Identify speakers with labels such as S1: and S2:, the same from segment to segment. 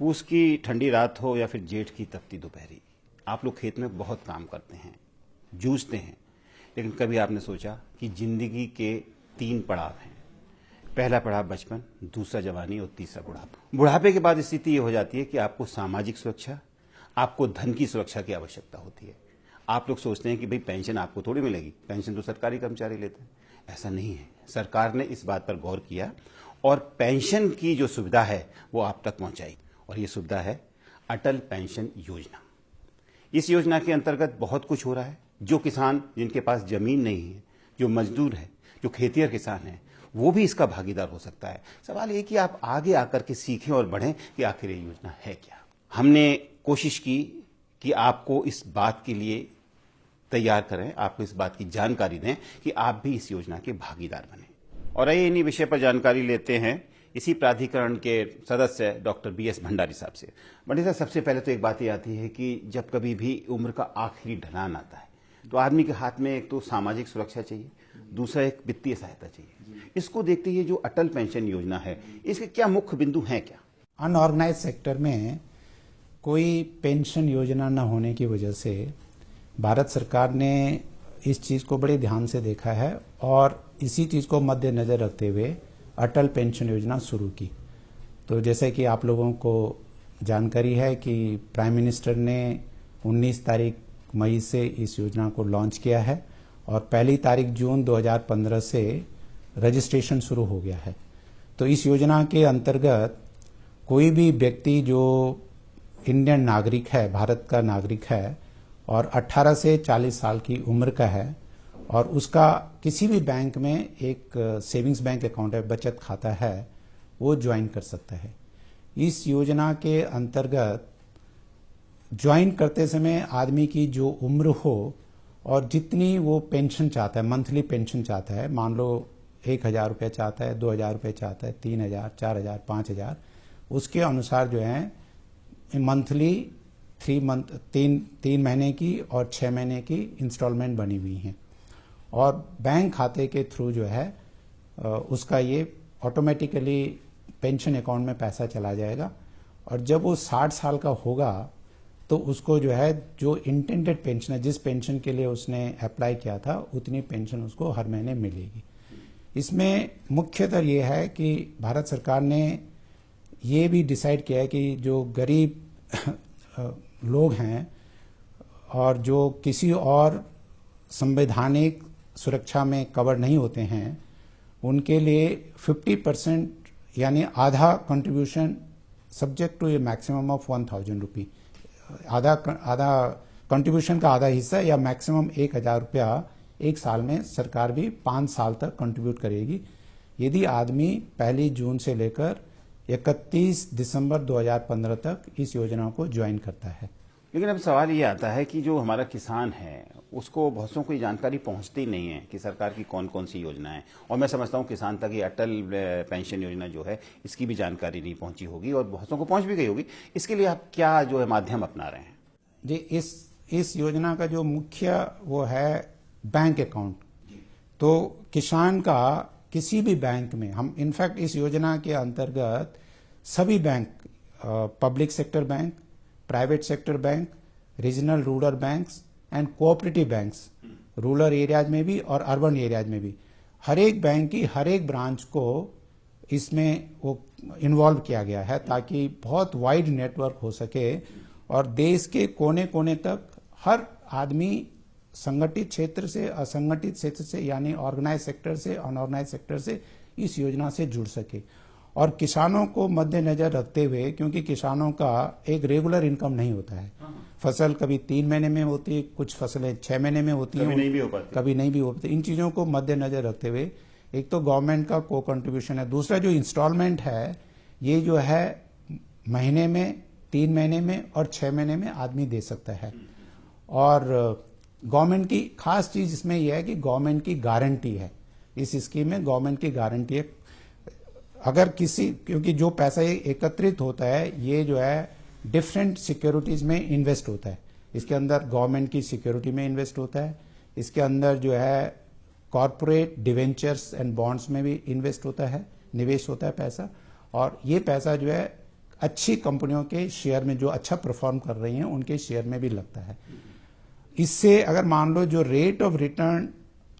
S1: पूस की ठंडी रात हो या फिर जेठ की तपती दोपहरी, आप लोग खेत में बहुत काम करते हैं, जूझते हैं, लेकिन कभी आपने सोचा कि जिंदगी के 3 पड़ाव हैं। पहला पड़ाव बचपन, दूसरा जवानी और तीसरा बुढ़ापा। बुढ़ापे के बाद स्थिति ये हो जाती है कि आपको सामाजिक सुरक्षा, आपको धन की सुरक्षा की आवश्यकता होती है। आप लोग सोचते हैं कि भाई पेंशन आपको थोड़ी मिलेगी, पेंशन तो सरकारी कर्मचारी लेते हैं। ऐसा नहीं है। सरकार ने इस बात पर गौर किया और पेंशन की जो सुविधा है वो आप तक पहुंचाई, और ये सुविधा है अटल पेंशन योजना। इस योजना के अंतर्गत बहुत कुछ हो रहा है। जो किसान जिनके पास जमीन नहीं है, जो मजदूर है, जो खेतिहर किसान है, वो भी इसका भागीदार हो सकता है। सवाल ये कि आप आगे आकर के सीखें और बढ़ें कि आखिर ये योजना है क्या। हमने कोशिश की कि आपको इस बात के लिए तैयार करें, आपको इस बात की जानकारी दें कि आप भी इस योजना के भागीदार बने। और आइए इन्हीं विषय पर जानकारी लेते हैं इसी प्राधिकरण के सदस्य डॉक्टर BS भंडारी साहब से। भंडारी साहब, सबसे पहले तो एक बात ये आती है कि जब कभी भी उम्र का आखिरी ढलान आता है तो आदमी के हाथ में एक तो सामाजिक सुरक्षा चाहिए, दूसरा एक वित्तीय सहायता चाहिए। इसको देखते हुए जो अटल पेंशन योजना है, इसके क्या मुख्य बिंदु हैं क्या?
S2: अनऑर्गेनाइज सेक्टर में कोई पेंशन योजना न होने की वजह से भारत सरकार ने इस चीज को बड़े ध्यान से देखा है और इसी चीज को मद्देनजर रखते हुए अटल पेंशन योजना शुरू की। तो जैसे कि आप लोगों को जानकारी है कि प्राइम मिनिस्टर ने 19 तारीख मई से इस योजना को लॉन्च किया है और 1 तारीख जून 2015 से रजिस्ट्रेशन शुरू हो गया है। तो इस योजना के अंतर्गत कोई भी व्यक्ति जो इंडियन नागरिक है, भारत का नागरिक है और 18 से 40 साल की उम्र का है और उसका किसी भी बैंक में एक सेविंग्स बैंक अकाउंट है, बचत खाता है, वो ज्वाइन कर सकता है। इस योजना के अंतर्गत ज्वाइन करते समय आदमी की जो उम्र हो और जितनी वो पेंशन चाहता है, मंथली पेंशन चाहता है, मान लो 1,000 रुपये चाहता है, 2,000 रुपये चाहता है, 3,000, 4,000, 5,000, उसके अनुसार जो है मंथली 3 महीने की और 6 महीने की इंस्टॉलमेंट बनी हुई हैं और बैंक खाते के थ्रू जो है उसका ये ऑटोमेटिकली पेंशन अकाउंट में पैसा चला जाएगा और जब वो 60 साल का होगा तो उसको जो है जो इंटेंडेड पेंशन है, जिस पेंशन के लिए उसने अप्लाई किया था, उतनी पेंशन उसको हर महीने मिलेगी। इसमें मुख्यतः ये है कि भारत सरकार ने ये भी डिसाइड किया है कि जो गरीब लोग हैं और जो किसी और संवैधानिक सुरक्षा में कवर नहीं होते हैं, उनके लिए 50% यानी आधा contribution subject to a maximum of 1,000 rupee, आधा कंट्रीब्यूशन का आधा हिस्सा या मैक्सिमम 1,000 रुपया एक साल में सरकार भी 5 साल तक कंट्रीब्यूट करेगी यदि आदमी 1 जून से लेकर 31 दिसंबर 2015 तक इस योजना को ज्वाइन करता है।
S1: लेकिन अब सवाल ये आता है कि जो हमारा किसान है उसको बहुतों को ये जानकारी पहुंचती नहीं है कि सरकार की कौन कौन सी योजना है, और मैं समझता हूँ किसान तक ये अटल पेंशन योजना जो है इसकी भी जानकारी नहीं पहुंची होगी और बहुतों को पहुंच भी गई होगी। इसके लिए आप क्या जो है माध्यम अपना रहे हैं?
S2: जी, इस योजना का जो मुख्य वो है बैंक अकाउंट। तो किसान का किसी भी बैंक में, हम इनफैक्ट इस योजना के अंतर्गत सभी bank, public sector bank, private sector bank, regional rural banks and cooperative banks, rural areas में भी और अर्बन एरियाज में भी, हर एक बैंक की हर एक ब्रांच को इसमें वो इन्वॉल्व किया गया है ताकि बहुत वाइड नेटवर्क हो सके और देश के कोने कोने तक हर आदमी संगठित क्षेत्र से, असंगठित क्षेत्र से, यानी ऑर्गेनाइज सेक्टर से, अनऑर्गेनाइज सेक्टर से इस योजना से जुड़ सके। और किसानों को मद्देनजर रखते हुए, क्योंकि किसानों का एक रेगुलर इनकम नहीं होता है, फसल कभी 3 महीने में होती है, कुछ फसलें 6 महीने में होती हैं,
S1: कभी नहीं भी हो पाती।
S2: इन चीजों को मद्देनजर रखते हुए एक तो गवर्नमेंट का को कंट्रीब्यूशन है, दूसरा जो इंस्टॉलमेंट है ये जो है महीने में, 3 महीने में और 6 महीने में आदमी दे सकता है। और गवर्नमेंट की खास चीज इसमें यह है कि गवर्नमेंट की गारंटी है, इस स्कीम में गवर्नमेंट की गारंटी है। अगर किसी, क्योंकि जो पैसा एकत्रित होता है ये जो है डिफरेंट सिक्योरिटीज में इन्वेस्ट होता है, इसके अंदर गवर्नमेंट की सिक्योरिटी में इन्वेस्ट होता है, इसके अंदर जो है कॉर्पोरेट डिवेंचर्स एंड बॉन्ड्स में भी इन्वेस्ट होता है, निवेश होता है पैसा, और ये पैसा जो है अच्छी कंपनियों के शेयर में जो अच्छा परफॉर्म कर रही हैं उनके शेयर में भी लगता है। इससे अगर मान लो जो रेट ऑफ रिटर्न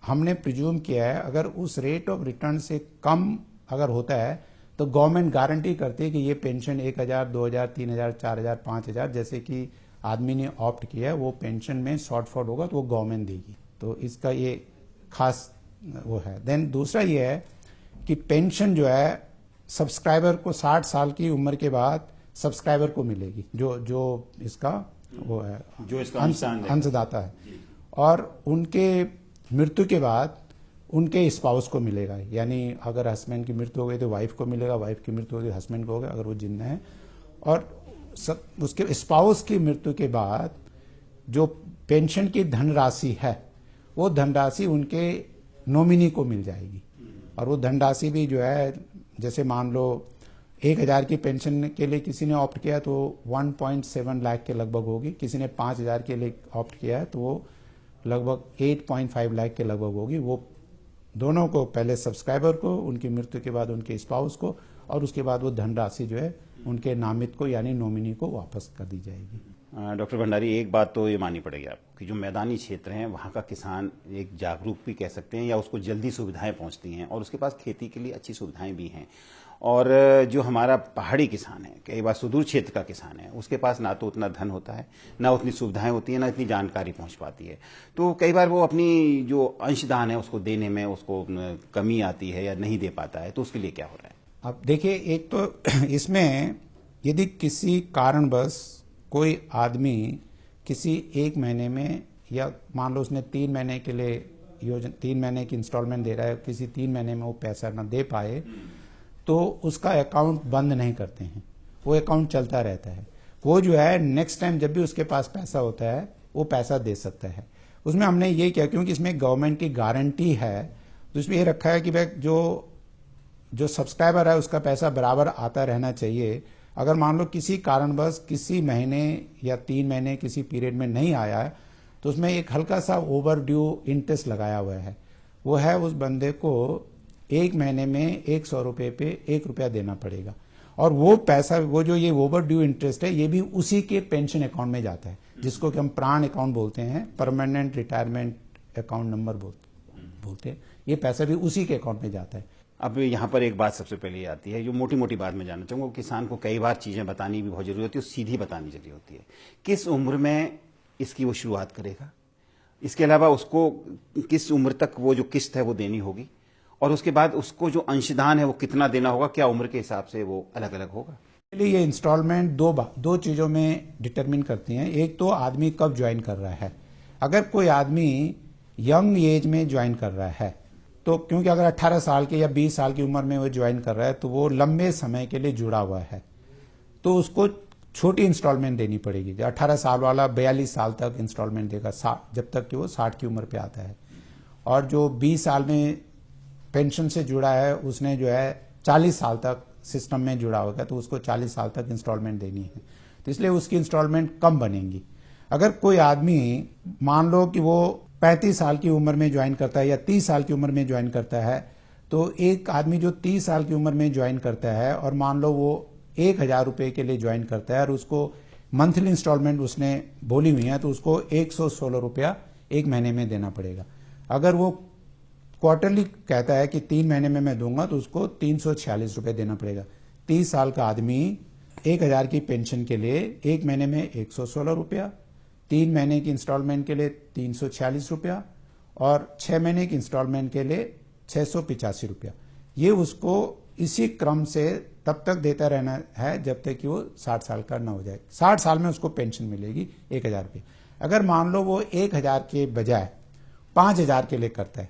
S2: हमने प्रिज्यूम किया है, अगर उस रेट ऑफ रिटर्न से कम अगर होता है तो गवर्नमेंट गारंटी करती है कि ये पेंशन 1,000, 2,000, 3,000, 4,000, 5,000 जैसे कि आदमी ने ऑप्ट किया है, वो पेंशन में शॉर्टफॉल होगा तो वो गवर्नमेंट देगी। तो इसका ये खास वो है। देन दूसरा ये है कि पेंशन जो है सब्सक्राइबर को 60 साल की उम्र के बाद सब्सक्राइबर को मिलेगी, जो इसका वो है,
S1: जो इसका
S2: अंशदाता है, और उनके मृत्यु के बाद उनके स्पाउस को मिलेगा। यानी अगर हस्बैंड की मृत्यु हो गई तो वाइफ को मिलेगा, वाइफ की मृत्यु हो गई हस्बैंड को होगा अगर वो जिंदा है, और उसके स्पाउस की मृत्यु के बाद जो पेंशन की धनराशि है वो धनराशि उनके नॉमिनी को मिल जाएगी। और वो धनराशि भी जो है, जैसे मान लो 1,000 की पेंशन के लिए किसी ने ऑप्ट किया तो 1.7 लाख के लगभग होगी, किसी ने 5,000 के लिए ऑप्ट किया है तो वो लगभग 8.5 लाख के लगभग होगी। वो दोनों को, पहले सब्सक्राइबर को, उनकी मृत्यु के बाद उनके स्पाउस को, और उसके बाद वो धनराशि जो है उनके नामित को यानी नॉमिनी को वापस कर दी जाएगी।
S1: डॉक्टर भंडारी, एक बात तो ये माननी पड़ेगी आपको कि जो मैदानी क्षेत्र हैं वहाँ का किसान एक जागरूक भी कह सकते हैं, या उसको जल्दी सुविधाएं पहुँचती हैं और उसके पास खेती के लिए अच्छी सुविधाएं भी हैं। और जो हमारा पहाड़ी किसान है, कई बार सुदूर क्षेत्र का किसान है, उसके पास ना तो उतना धन होता है, ना उतनी सुविधाएं होती है, ना इतनी जानकारी पहुंच पाती है। तो कई बार वो अपनी जो अंशदान है उसको देने में उसको कमी आती है या नहीं दे पाता है, तो उसके लिए क्या हो रहा है?
S2: अब देखिए, एक तो इसमें यदि किसी कारणवश कोई आदमी किसी 1 महीने में, या मान लो उसने 3 महीने के लिए 3 महीने की इंस्टॉलमेंट दे रहा है, किसी 3 महीने में वो पैसा ना दे पाए तो उसका अकाउंट बंद नहीं करते हैं, वो अकाउंट चलता रहता है। वो जो है नेक्स्ट टाइम जब भी उसके पास पैसा होता है वो पैसा दे सकता है। उसमें हमने ये किया, क्योंकि इसमें गवर्नमेंट की गारंटी है, तो इसमें ये रखा है कि भाई जो सब्सक्राइबर है उसका पैसा बराबर आता रहना चाहिए। अगर मान लो किसी कारणवश किसी महीने या 3 महीने किसी पीरियड में नहीं आया है तो उसमें एक हल्का सा ओवर ड्यू इंटरेस्ट लगाया हुआ है। वो है उस बंदे को 1 महीने में 100 रुपए पे 1 रुपया देना पड़ेगा, और वो पैसा, वो जो ये ओवर ड्यू इंटरेस्ट है, ये भी उसी के पेंशन अकाउंट में जाता है, जिसको कि हम प्राण अकाउंट बोलते हैं, परमानेंट रिटायरमेंट अकाउंट नंबर बोलते हैं। ये पैसा भी उसी के अकाउंट में जाता है।
S1: अब यहाँ पर एक बात सबसे पहले आती है, जो मोटी मोटी बात मैं जानना चाहूंगा। किसान को कई बार चीजें बतानी भी बहुत जरूरी होती है, सीधी बतानी जरूरी होती है। किस उम्र में इसकी वो शुरुआत करेगा, इसके अलावा उसको किस उम्र तक वो जो किस्त है वो देनी होगी, और उसके बाद उसको जो अंशदान है वो कितना देना होगा, क्या उम्र के हिसाब से वो अलग अलग होगा?
S2: ये इंस्टॉलमेंट दो चीजों में डिटरमिन करती हैं। एक तो आदमी कब ज्वाइन कर रहा है। अगर कोई आदमी यंग एज में ज्वाइन कर रहा है तो, क्योंकि अगर 18 साल के या 20 साल की उम्र में वो ज्वाइन कर रहा है तो वो लंबे समय के लिए जुड़ा हुआ है, तो उसको छोटी इंस्टॉलमेंट देनी पड़ेगी। 18 साल वाला 42 साल तक इंस्टॉलमेंट देगा, जब तक कि वो 60 की उम्र पे आता है। और जो 20 साल में पेंशन से जुड़ा है उसने जो है 40 साल तक सिस्टम में जुड़ा होगा, तो उसको 40 साल तक इंस्टॉलमेंट देनी है, तो इसलिए उसकी इंस्टॉलमेंट कम बनेगी। अगर कोई आदमी मान लो कि वो 35 साल की उम्र में ज्वाइन करता है या 30 साल की उम्र में ज्वाइन करता है, तो एक आदमी जो 30 साल की उम्र में ज्वाइन करता है और मान लो वो 1,000 रुपए के लिए ज्वाइन करता है और उसको मंथली इंस्टॉलमेंट उसने बोली हुई है, तो उसको 116 रुपया 1 महीने में देना पड़ेगा। अगर वो क्वार्टरली कहता है कि 3 महीने में मैं दूंगा तो उसको 346 रुपए देना पड़ेगा। 30 साल का आदमी 1,000 की पेंशन के लिए 1 महीने में 116 रुपया, 3 महीने की इंस्टॉलमेंट के लिए 346 रुपया, और 6 महीने की इंस्टॉलमेंट के लिए 685 रुपया। ये उसको इसी क्रम से तब तक देता रहना है जब तक कि वो 60 साल का ना हो जाए। 60 साल में उसको पेंशन मिलेगी 1,000 रुपये। अगर मान लो वो 1,000 के बजाय 5,000 के लिए करता है,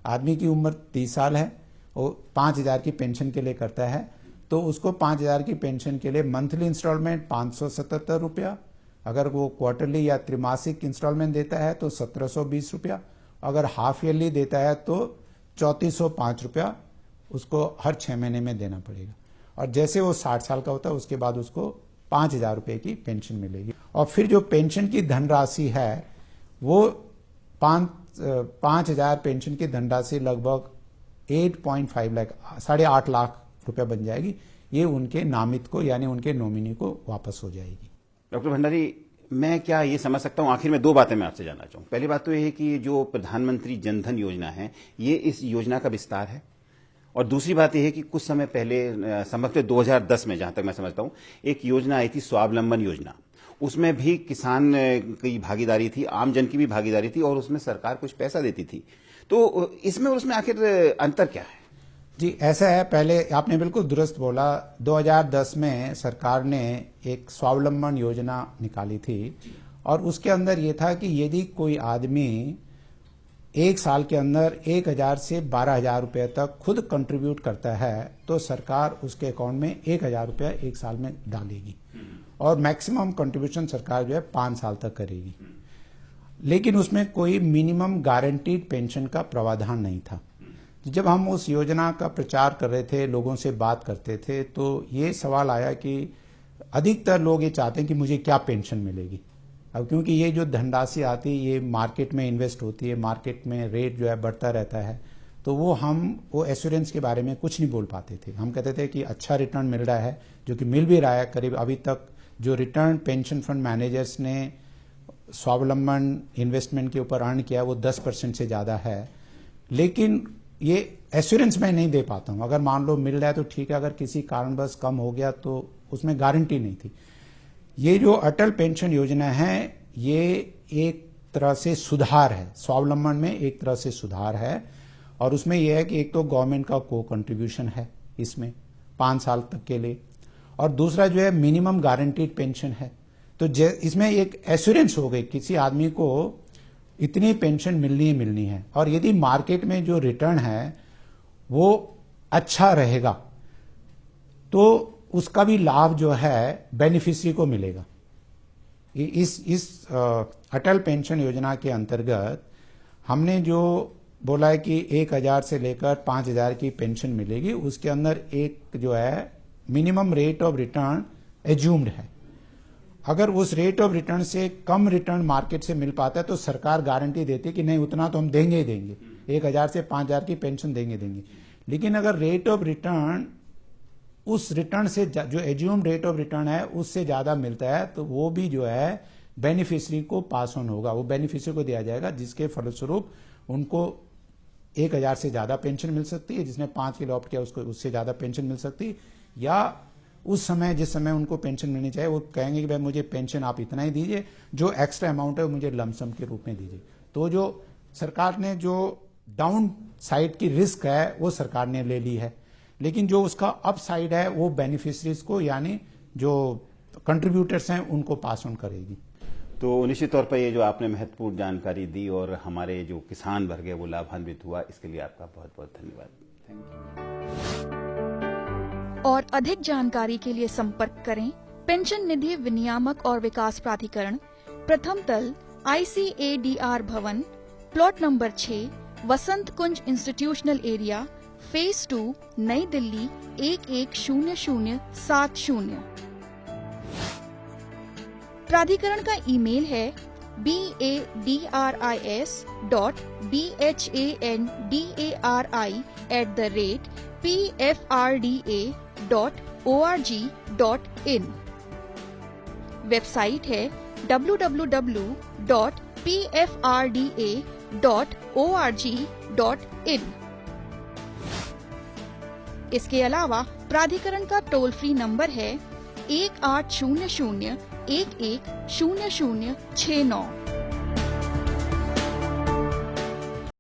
S2: आदमी की उम्र 30 साल है, वो 5,000 की पेंशन के लिए करता है, तो उसको 5,000 की पेंशन के लिए मंथली इंस्टॉलमेंट 577 रुपया, अगर वो क्वार्टरली या त्रिमासिक इंस्टॉलमेंट देता है तो 1,720 रुपया, अगर हाफ ईयरली देता है तो 3,405 रुपया उसको हर 6 महीने में देना पड़ेगा। और जैसे वो 60 साल का होता है उसके बाद उसको 5,000 रुपए की पेंशन मिलेगी। और फिर जो पेंशन की धनराशि है वो 5,000 पेंशन की धनराशि लगभग 8.5 लाख 8.5 लाख रुपया बन जाएगी। ये उनके नामित को यानी उनके नॉमिनी को वापस हो जाएगी।
S1: डॉक्टर भंडारी, मैं क्या ये समझ सकता हूं, आखिर में दो बातें मैं आपसे जानना चाहूँ। पहली बात तो ये है कि जो प्रधानमंत्री जनधन योजना है, ये इस योजना का विस्तार है, और दूसरी बात यह है कि कुछ समय पहले संभवतः 2010 में, जहां तक मैं समझता हूं, एक योजना आई थी स्वावलंबन योजना। उसमें भी किसान की भागीदारी थी, आम जन की भी भागीदारी थी, और उसमें सरकार कुछ पैसा देती थी। तो इसमें और उसमें आखिर अंतर क्या है?
S2: जी, ऐसा है, पहले आपने बिल्कुल दुरुस्त बोला, 2010 में सरकार ने एक स्वावलंबन योजना निकाली थी, और उसके अंदर यह था कि यदि कोई आदमी एक साल के अंदर 1,000 से 12,000 रुपए तक खुद कंट्रीब्यूट करता है तो सरकार उसके अकाउंट में 1,000 रुपया एक साल में डालेगी, और मैक्सिमम कंट्रीब्यूशन सरकार जो है 5 साल तक करेगी। लेकिन उसमें कोई मिनिमम गारंटीड पेंशन का प्रावधान नहीं था। जब हम उस योजना का प्रचार कर रहे थे, लोगों से बात करते थे, तो ये सवाल आया कि अधिकतर लोग ये चाहते हैं कि मुझे क्या पेंशन मिलेगी। अब क्योंकि ये जो धनराशि आती है ये मार्केट में इन्वेस्ट होती है, मार्केट में रेट जो है बढ़ता रहता है, तो वो एश्योरेंस के बारे में कुछ नहीं बोल पाते थे। हम कहते थे कि अच्छा रिटर्न मिल रहा है, जो कि मिल भी रहा है। करीब अभी तक जो रिटर्न पेंशन फंड मैनेजर्स ने स्वावलंबन इन्वेस्टमेंट के ऊपर अर्न किया वो 10% से ज्यादा है, लेकिन ये एश्योरेंस मैं नहीं दे पाता हूं। अगर मान लो मिल रहा है तो ठीक है, अगर किसी कारणवश कम हो गया तो उसमें गारंटी नहीं थी। ये जो अटल पेंशन योजना है ये एक तरह से सुधार है, स्वावलंबन में एक तरह से सुधार है, और उसमें यह है कि एक तो गवर्नमेंट का को कंट्रीब्यूशन है इसमें 5 साल तक के लिए, और दूसरा जो है मिनिमम गारंटीड पेंशन है। तो इसमें एक एश्योरेंस हो गई, किसी आदमी को इतनी पेंशन मिलनी है, और यदि मार्केट में जो रिटर्न है वो अच्छा रहेगा तो उसका भी लाभ जो है बेनिफिशियरी को मिलेगा। इस अटल पेंशन योजना के अंतर्गत हमने जो बोला है कि 1,000 से लेकर 5,000 की पेंशन मिलेगी, उसके अंदर एक जो है minimum rate of return assumed है। अगर उस रेट ऑफ रिटर्न से कम रिटर्न मार्केट से मिल पाता है तो सरकार गारंटी देती है कि नहीं, उतना तो हम देंगे ही देंगे, 1,000 से 5,000 की पेंशन देंगे। लेकिन अगर रेट ऑफ रिटर्न उस रिटर्न से जो एज्यूम रेट ऑफ रिटर्न है उससे ज्यादा मिलता है तो वो भी जो है बेनिफिशियरी को पास ऑन होगा, वो बेनिफिशियरी को दिया जाएगा, जिसके फलस्वरूप उनको 1,000 से ज्यादा पेंशन मिल सकती है। जिसने 5 के लिए ऑप्ट किया उसको उससे ज्यादा पेंशन मिल सकती है, या उस समय जिस समय उनको पेंशन मिलनी चाहिए वो कहेंगे कि भाई मुझे पेंशन आप इतना ही दीजिए, जो एक्स्ट्रा अमाउंट है वो मुझे लमसम के रूप में दीजिए। तो जो सरकार ने जो डाउन साइड की रिस्क है वो सरकार ने ले ली है, लेकिन जो उसका अप साइड है वो बेनिफिशरीज को यानी जो कंट्रीब्यूटर्स हैं उनको पास ऑन करेगी।
S1: तो निश्चित तौर पर ये जो आपने महत्वपूर्ण जानकारी दी और हमारे जो किसान वर्ग है वो लाभान्वित हुआ, इसके लिए आपका बहुत बहुत धन्यवाद। Thank you.
S3: और अधिक जानकारी के लिए संपर्क करें पेंशन निधि विनियामक और विकास प्राधिकरण, प्रथम तल, ICADR भवन, प्लॉट नंबर 6, वसंत कुंज इंस्टीट्यूशनल एरिया, फेज 2, नई दिल्ली 110070। प्राधिकरण का ईमेल है badari@pfrda.org.in। वेबसाइट है www.pfrda.org.in। इसके अलावा प्राधिकरण का टोल फ्री नंबर है 1800 110069।